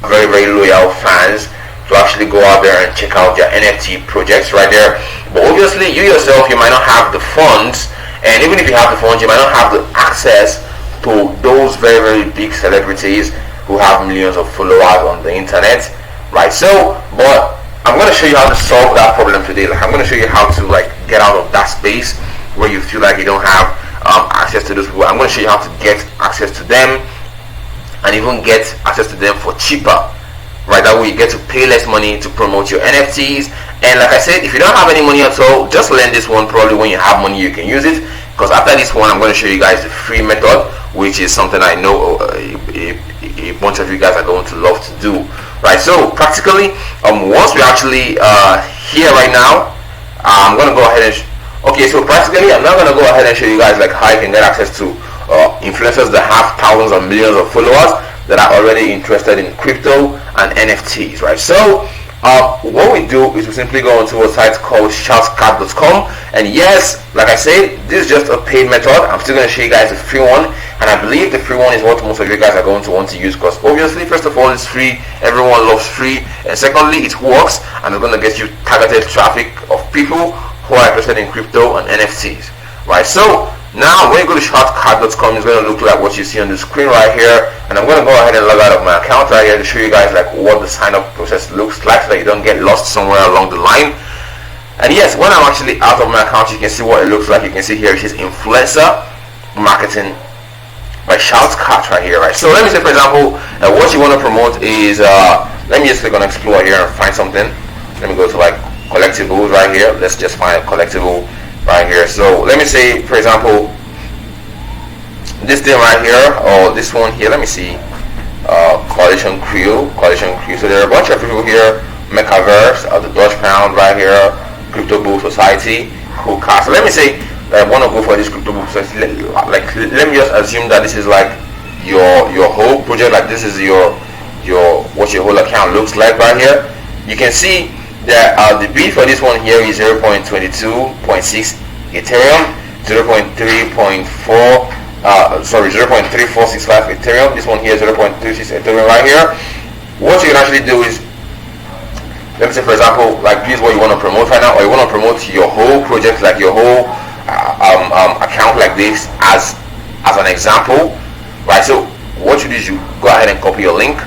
very, very loyal fans to actually go out there and check out their NFT projects right there. But obviously, you yourself, you might not have the funds, and even if you have the funds, you might not have the access to those very, very big celebrities who have millions of followers on the internet, right? So, but I'm going to show you how to solve that problem today. Like, I'm going to show you how to get out of that space where you feel like you don't have access to those people. I'm going to show you how to get access to them and even get access to them for cheaper. Right, that way you get to pay less money to promote your NFTs. And like I said, if you don't have any money at all, just learn this one. Probably when you have money, you can use it. Because after this one, I'm going to show you guys the free method, which is something I know a bunch of you guys are going to love to do. Right, so practically, once we're actually here right now, I'm going to go ahead and okay, so practically, I'm not going to go ahead and show you guys like how you can get access to influencers that have thousands and millions of followers that are already interested in crypto and NFTs, right? So what we do is we simply go onto a site called shoutcard.com, and yes, like I said, this is just a paid method. I'm still going to show you guys the free one, and I believe the free one is what most of you guys are going to want to use, because obviously, first of all, it's free. Everyone loves free, and secondly, it works, and it's going to get you targeted traffic of people who are interested in crypto and NFTs, right? So now when you go to shoutcard.com, it's going to look like what you see on the screen right here, and I'm going to go ahead and log out of my account right here to show you guys like what the sign up process looks like, so that you don't get lost somewhere along the line. And yes, when I'm actually out of my account, you can see what it looks like. You can see here it says influencer marketing by Shoutcard right here, right? So let me say, for example, what you want to promote is let me just click on explore here and find something. Let me go to like collectibles right here. Let's just find a collectible right here. So let me say, for example, this thing right here, or this one here, let me see, coalition crew. So there are a bunch of people here. Metaverse, the Dutch Pound right here, Crypto Bull Society, cool car. So let me say that I want to go for this Crypto Bull Society. Let me just assume that this is like your whole project. Like this is your what your whole account looks like right here. You can see that the bid for this one here is 0.22.6 Ethereum, 0.3465 Ethereum. This one here is 0.36 Ethereum right here. What you can actually do is, let me say for example, like this is what you want to promote right now, or you want to promote your whole project, like your whole account like this as an example, right? So what you do is you go ahead and copy your link.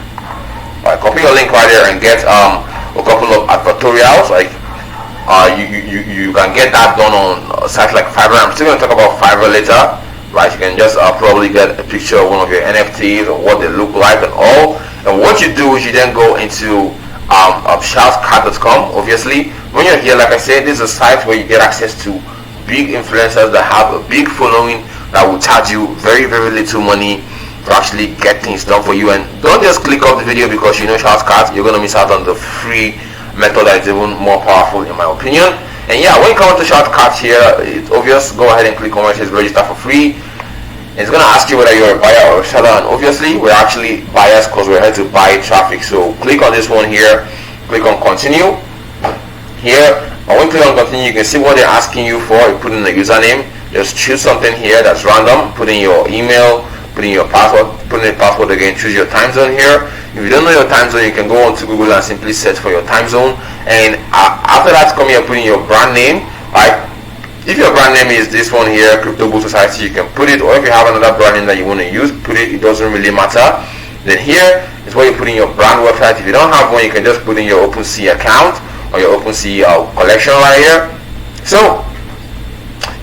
Copy your link right there and get a couple of advertorials. Like you can get that done on sites like Fiverr. I'm still going to talk about Fiverr later, right? You can just probably get a picture of one of your NFTs or what they look like and all. And what you do is you then go into shoutcard.com. Obviously, when you're here, like I said, this is a site where you get access to big influencers that have a big following that will charge you very, very little money to actually get things done for you. And don't just click off the video because you know Shoutcard. You're gonna miss out on the free method that is even more powerful in my opinion. And yeah, when you come to Shoutcard here, it's obvious. Go ahead and click on where it says register for free. It's gonna ask you whether you're a buyer or a seller, and obviously we're actually buyers because we're here to buy traffic. So click on this one here, click on continue here, and when you click on continue, you can see what they're asking you for. You put in the username, just choose something here that's random, put in your email, put in your password, put in the password again, choose your time zone here. If you don't know your time zone, you can go on to Google and simply search for your time zone, and after that come here, put in your brand name, right? If your brand name is this one here, Crypto Bull Society, you can put it, or if you have another brand name that you want to use, put it. It doesn't really matter. Then here is where you put in your brand website. If you don't have one, you can just put in your OpenSea account or your OpenSea collection right here. So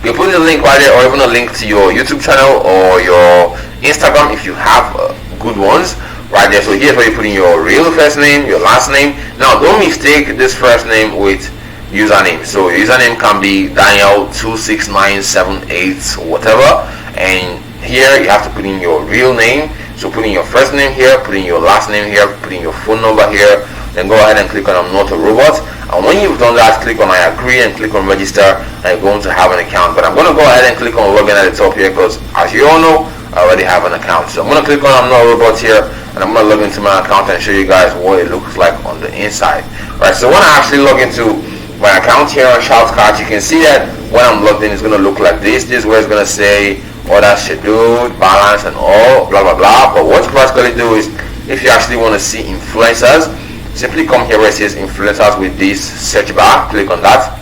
you put the link right there, or even a link to your YouTube channel or your Instagram if you have good ones right there. So here's where you put in your real first name, your last name. Now don't mistake this first name with username. So your username can be Daniel26978 or whatever, and here you have to put in your real name. So put in your first name here, put in your last name here, put in your phone number here, then go ahead and click on I'm not a robot. And when you've done that, click on I agree and click on register, and you're going to have an account. But I'm going to go ahead and click on login at the top here because, as you all know, I already have an account. So I'm going to click on I'm not a robot here, and I'm going to log into my account and show you guys what it looks like on the inside. Right, so when I actually log into my account here on Shoutcard, you can see that when I'm logged in, it's going to look like this. This is where it's going to say order scheduled, balance, and all, blah blah blah. But what you practically do is if you actually want to see influencers, simply come here where it says influencers with this search bar. Click on that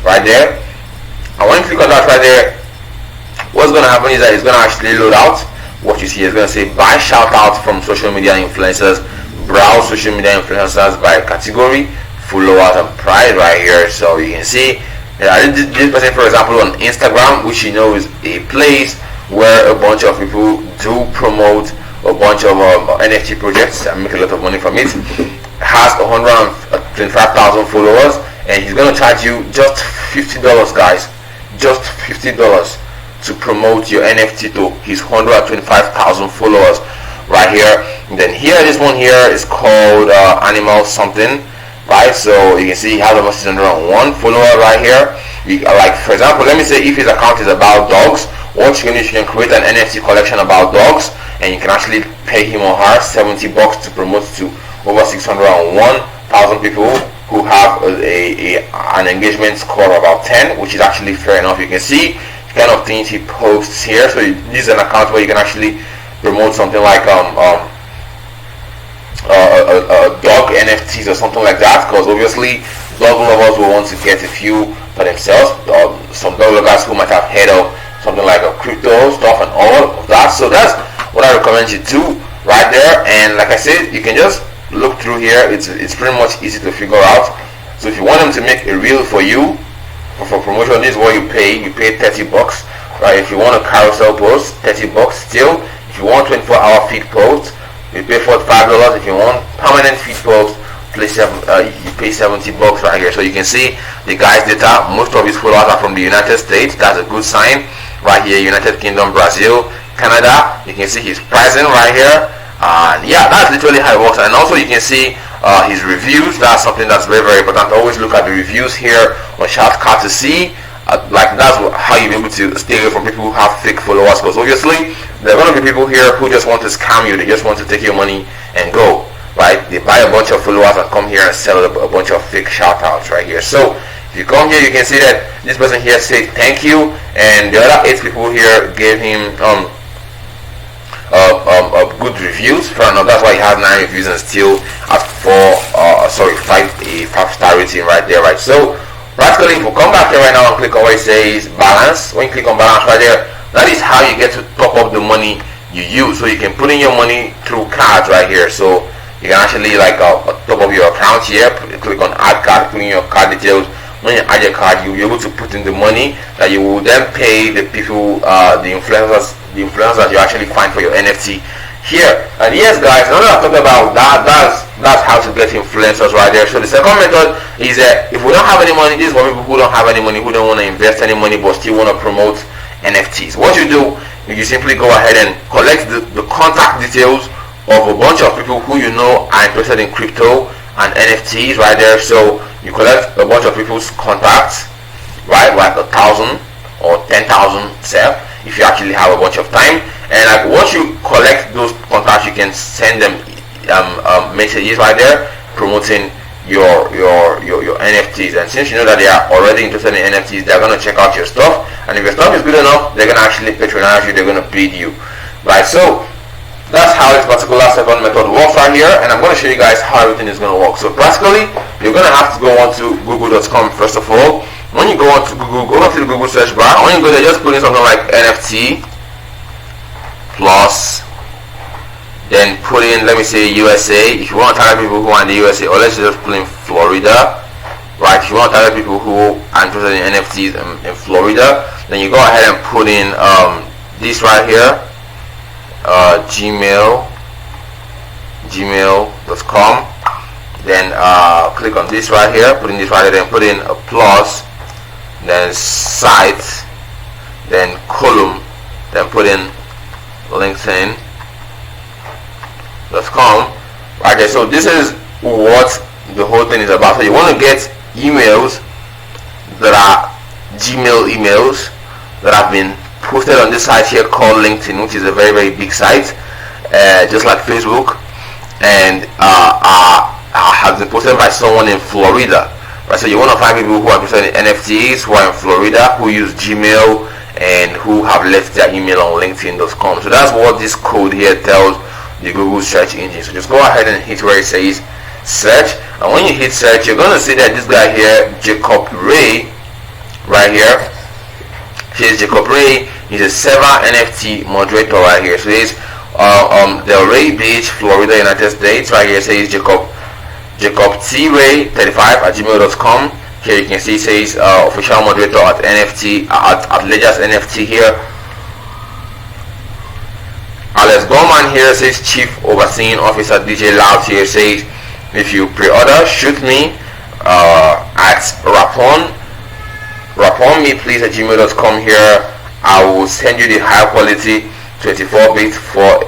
right there. And when you click on that right there, what's going to happen is that it's going to actually load out. What you see is going to say buy shout out from social media influencers, browse social media influencers by category, followers and price right here. So you can see this person, for example, on Instagram, which you know is a place where a bunch of people do promote a bunch of NFT projects and make a lot of money from it, has 125,000 followers, and he's going to charge you just $50, guys, just $50 to promote your NFT to his 125,000 followers right here. And then here, this one here is called animal something, right? So you can see he has over 601 follower right here. Like for example, let me say if his account is about dogs, what you can do is you can create an NFT collection about dogs, and you can actually pay him or her $70 to promote to over 601,000 people who have an engagement score of about 10, which is actually fair enough. You can see the kind of things he posts here. So this is an account where you can actually promote something like dog NFTs or something like that, because obviously dog lovers will want to get a few for themselves. Some dog lovers who might have heard of something like a crypto stuff and all of that. So that's what I recommend you do right there. And like I said, you can just look through here. It's pretty much easy to figure out. So if you want them to make a reel for you for promotion, this is what you pay. You pay $30, right? If you want a carousel post, $30 still. If you want 24-hour feed post, you pay $45. If you want permanent feed post, you pay $70 right here. So you can see the guy's data. Most of his followers are from the United States. That's a good sign right here. United Kingdom, Brazil, Canada. You can see his pricing right here. And yeah, that's literally how it works. And also you can see his reviews. That's something that's very, very important. Always look at the reviews here on Shoutcard to see like that's how you'll be able to stay away from people who have fake followers, because obviously there are going to be people here who just want to scam you. They just want to take your money and go, right? They buy a bunch of followers and come here and sell a bunch of fake shout outs right here. So if you come here, you can see that this person here said thank you, and the other 8 people here gave him good reviews. Fair enough. That's why he has 9 reviews and still at 5-star rating right there, right? So practically, if we come back here right now and click on where it says balance, when you click on balance right there, that is how you get to top up the money you use. So you can put in your money through cards right here. So you can actually like top up your account here. Click on add card, put in your card details. When you add your card, you'll be able to put in the money that you will then pay the people, the influencers that you actually find for your NFT here. And yes, guys, now that I'm talking about that's how to get influencers right there. So the second method is that if we don't have any money, this is for people who don't have any money, who don't want to invest any money but still want to promote NFTs. What you do, you simply go ahead and collect the contact details of a bunch of people who you know are interested in crypto and NFTs right there. So you collect a bunch of people's contacts, right, like 1,000 or 10,000 self, if you actually have a bunch of time. And like once you collect those contacts, you can send them messages right there promoting your NFTs. And since you know that they are already interested in NFTs, they're going to check out your stuff, and if your stuff is good enough, they're going to actually patronize you, they're going to bid you, right? So that's how this particular second method works right here, and I'm going to show you guys how everything is going to work. So practically, you're going to have to go on to google.com first of all. When you go on to Google, go on to the Google search bar. When you go there, just put in something like NFT plus, then put in, let me say, USA. If you want to target people who are in the USA, or let's just put in Florida, right? If you want to target people who are interested in NFTs in Florida, then you go ahead and put in this right here, gmail.com. Then click on this right here, put in this right here, then put in a plus, then site, then column, then put in LinkedIn.com right there. So this is what the whole thing is about. So you want to get emails that are Gmail emails that have been posted on this site here called LinkedIn, which is a very, very big site, just like Facebook, and has been posted by someone in Florida, right? So you want to find people who are interested in NFTs, who are in Florida, who use Gmail, and who have left their email on LinkedIn.com. So that's what this code here tells the Google search engine. So just go ahead and hit where it says search, and when you hit search, you're going to see that this guy here, Jacob Ray, right here, here's Jacob Ray. He's a server NFT moderator right here. So he's Delray Beach, Florida, United States. Right here it says Jacob T Ray 35 at gmail.com. Here you can see it says official moderator at NFT at Ledger's NFT here. Alex Gorman here says Chief Overseeing Officer. DJ Loud here says, if you pre-order, shoot me at raponme please at gmail.com here. I will send you the high quality 24-bit for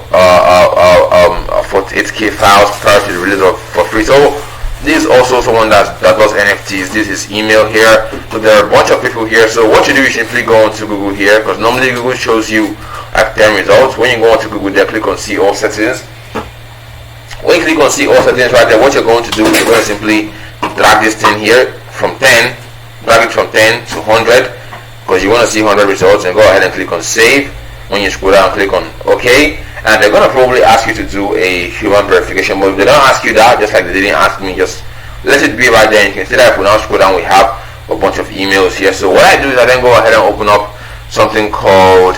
48K files prior to the release of for free. So this is also someone that does NFTs. This is email here. So there are a bunch of people here. So what you do is simply go onto Google here, because normally Google shows you like 10 results. When you go onto Google there, click on see all settings. When you click on see all settings right there, what you're going to do is you're going to simply drag this thing here from 10, drag it from 10 to 100, because you want to see 100 results, and go ahead and click on save. When you scroll down, click on OK, and they're going to probably ask you to do a human verification, but if they don't ask you that, just like they didn't ask me, just let it be right there. You can see that if we now scroll down, we have a bunch of emails here. So what I do is I then go ahead and open up something called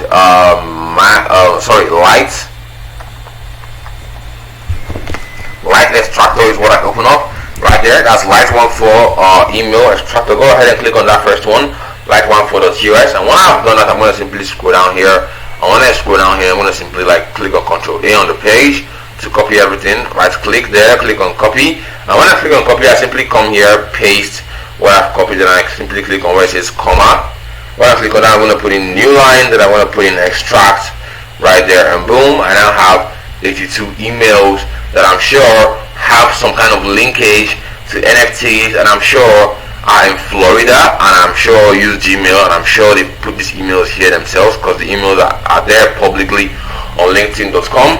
Light Extractor is what I open up right there. That's Light14 email extractor. Go ahead and click on that first one, light14.us, and when I've done that, I'm going to simply scroll down here. And when I scroll down here, I'm going to simply click on Control A on the page to copy everything. Right click there, click on copy, and when I click on copy, I simply come here, paste what I've copied, and I simply click on where it says comma. When I click on that, I'm going to put in new line, then I want to put in extract right there, and boom, I now have 82 emails that I'm sure have some kind of linkage to NFTs, and I'm sure are in Florida, and I'm sure use Gmail, and I'm sure they put these emails here themselves, because the emails are there publicly on linkedin.com.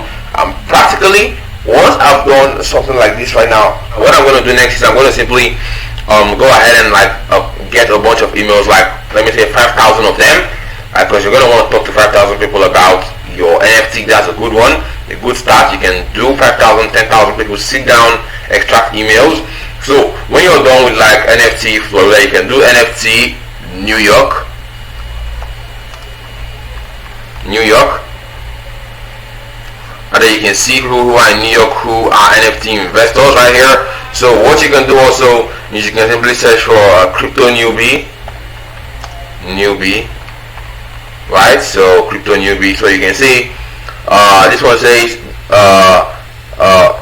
Practically, once I've done something like this right now, what I'm going to do next is I'm going to simply go ahead and get a bunch of emails, let me say 5,000 of them, because you're going to want to talk to 5,000 people about your NFT. That's a good one, a good start. You can do 5,000, 10,000 people, sit down, extract emails. So when you're done with NFT Florida, you can do NFT New York, and then you can see who are in New York, who are NFT investors right here. So what you can do also is you can simply search for crypto newbie, right? So crypto newbie. So you can see this one says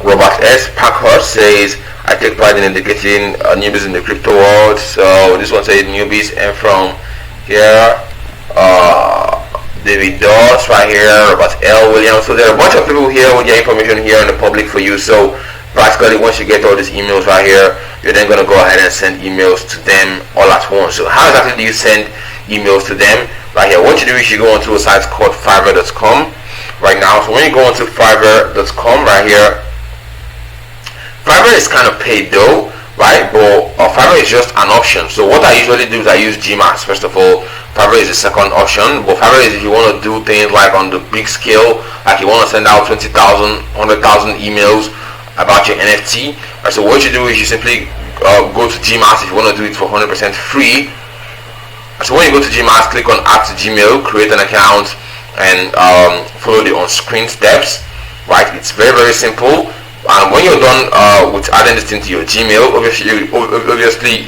Robert S. Parkhurst says, I take pride in educating newbies in the crypto world. So this one says newbies, and from here David Doss right here, Robert L. Williams. So there are a bunch of people here with their information here in the public for you. So practically once you get all these emails right here, you're then going to go ahead and send emails to them all at once. So how exactly do you send emails to them? Right here, what you do is you go onto a site called Fiverr.com right now. So when you go onto Fiverr.com right here, Fiverr is kind of paid though, right? But Fiverr is just an option. So what I usually do is I use Gmax first of all. Fiverr is the second option, but Fiverr is if you want to do things like on the big scale, like you want to send out 20,000, 100,000 emails about your NFT. Right, so what you do is you simply go to Gmax if you want to do it for 100% free. So when you go to Gmax, click on Add to Gmail, create an account, and follow the on-screen steps. Right, it's very, very simple. And when you're done with adding this thing to your Gmail, obviously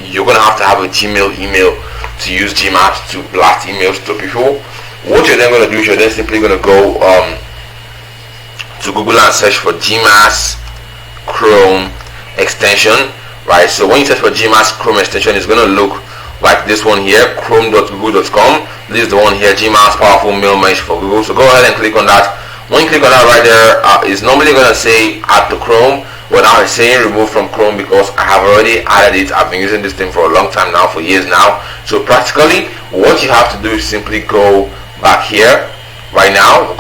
you're going to have a Gmail email to use Gmax to blast emails to people. What you're then going to do is you're then simply going to go to Google and search for Gmax Chrome extension, right? So when you search for Gmax Chrome extension, it's going to look like this one here, chrome.google.com. This is the one here, Gmax Powerful Mail Mesh for Google. So go ahead and click on that. When you click on that right there, it's normally going to say add to Chrome, but now it's saying remove from Chrome because I have already added it. I've been using this thing for a long time now, for years now. So practically what you have to do is simply go back here right now,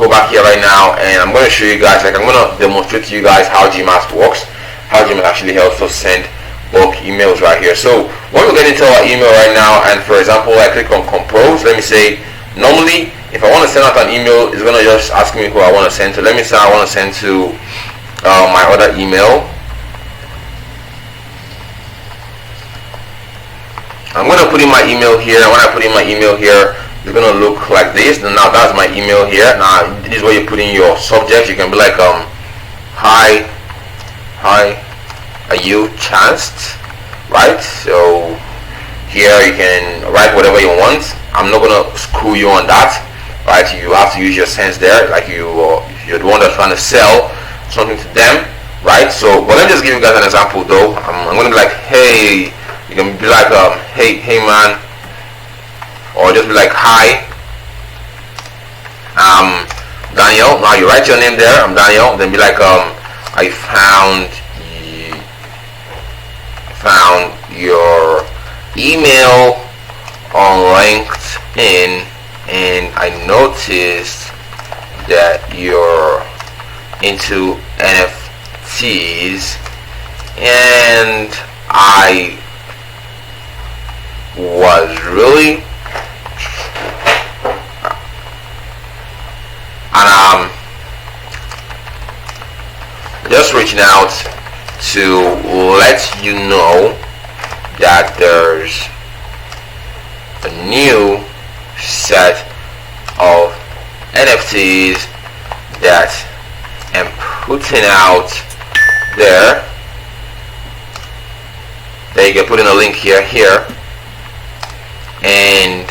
and I'm going to show you guys, I'm going to demonstrate to you guys how Gmax works, how Gmax actually helps us send bulk emails right here. So when we get into our email right now, and for example I click on compose, let me say normally if I want to send out an email, it's gonna just ask me who I want to send to. Let me say I want to send to my other email. I'm gonna put in my email here. When I put in my email here, it's gonna look like this. Now that's my email here. Now this is where you put in your subject. You can be like hi, are you chanced? Right? So here you can write whatever you want. I'm not gonna screw you on that. Right? You have to use your sense there. Like you're the one that's trying to sell something to them. Right? So, but let me just give you guys an example though. I'm gonna be like, hey. You can be like, hey man, or just be like, hi, Daniel. Now you write your name there. I'm Daniel. Then be like, I found your email on LinkedIn, and I noticed that you're into NFTs, and I was really and just reaching out to let you know that there's a new set of NFTs that I'm putting out there. There you can put in a link here. And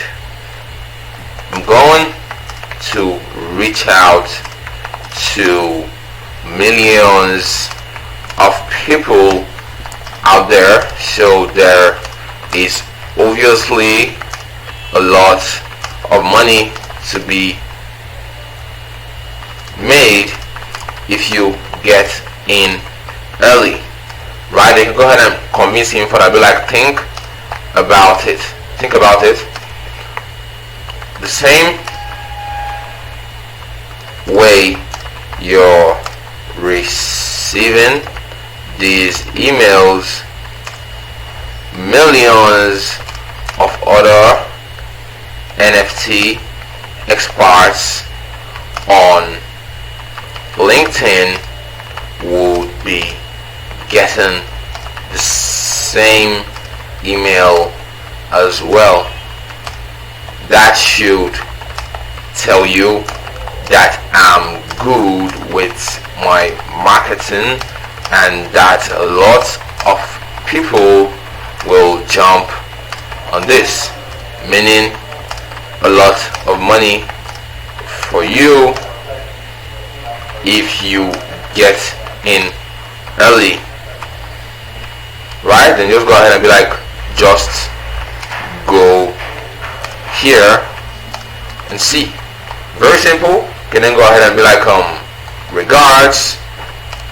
I'm going to reach out to millions of people out there. So there is obviously a lot of money to be made if you get in early. Right? They can go ahead and convince him for that. Be like, think about it. Think about it. The same way you're receiving these emails, millions of other NFT experts on LinkedIn would be getting the same email as well. That should tell you that I'm good with my marketing and that a lot of people will jump on this, meaning a lot of money for you if you get in early. Right? Then just go ahead and be like, just go here and see. Very simple. You can then go ahead and be like, regards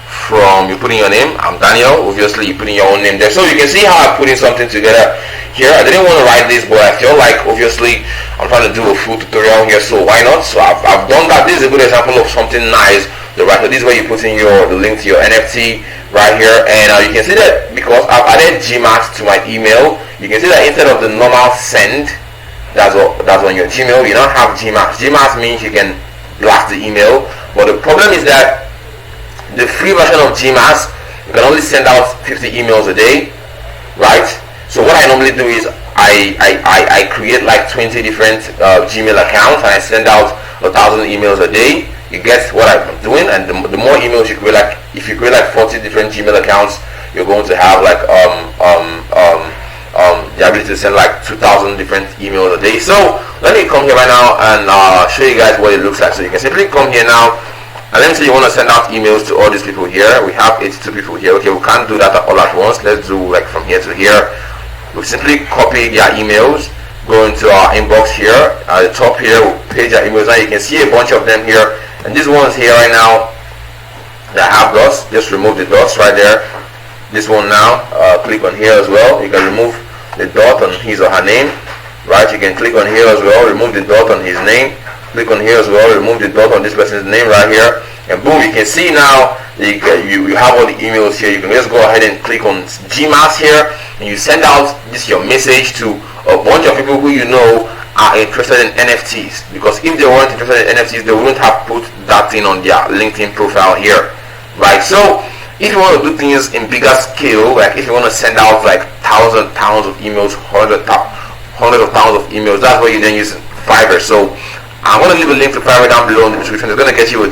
from, you put in your name. I'm Daniel. Obviously you put in your own name there. So you can see how I'm putting something together here. I didn't want to write this, but I feel like obviously I'm trying to do a full tutorial here, so why not? So I've done that. This is a good example of something nice. The right, so this is where you put in the link to your NFT right here, and you can see that because I've added GMAT to my email, you can see that instead of the normal send that's on your Gmail, you now have GMAT. GMAT means you can blast the email, but the problem is that the free version of GMAT, you can only send out 50 emails a day, right? So what I normally do is I create like 20 different Gmail accounts, and I send out 1,000 emails a day. You get what I'm doing, and the more emails you create, like if you create like 40 different Gmail accounts, you're going to have like the ability to send like 2,000 different emails a day. So let me come here right now and show you guys what it looks like. So you can simply come here now, and then say you want to send out emails to all these people here. We have 82 people here. Okay, we can't do that all at once. Let's do like from here to here. We simply copy their emails, go into our inbox here at the top here, we'll page their emails. Now you can see a bunch of them here, and these ones here right now that have dots, just remove the dots right there. This one now, click on here as well. You can remove the dot on his or her name, right? You can click on here as well, remove the dot on his name. Click on here as well, remove the dot on this person's name right here, and boom, you can see now you have all the emails here. You can just go ahead and click on GMAT here, and you send out this your message to a bunch of people who you know are interested in NFTs, because if they weren't interested in NFTs, they wouldn't have put that thing on their LinkedIn profile here, right? So if you want to do things in bigger scale, like if you want to send out like thousands of emails, hundreds of thousands of emails, that's where you then use Fiverr. So I'm going to leave a link to Fiverr down below in the description. It's going to get you a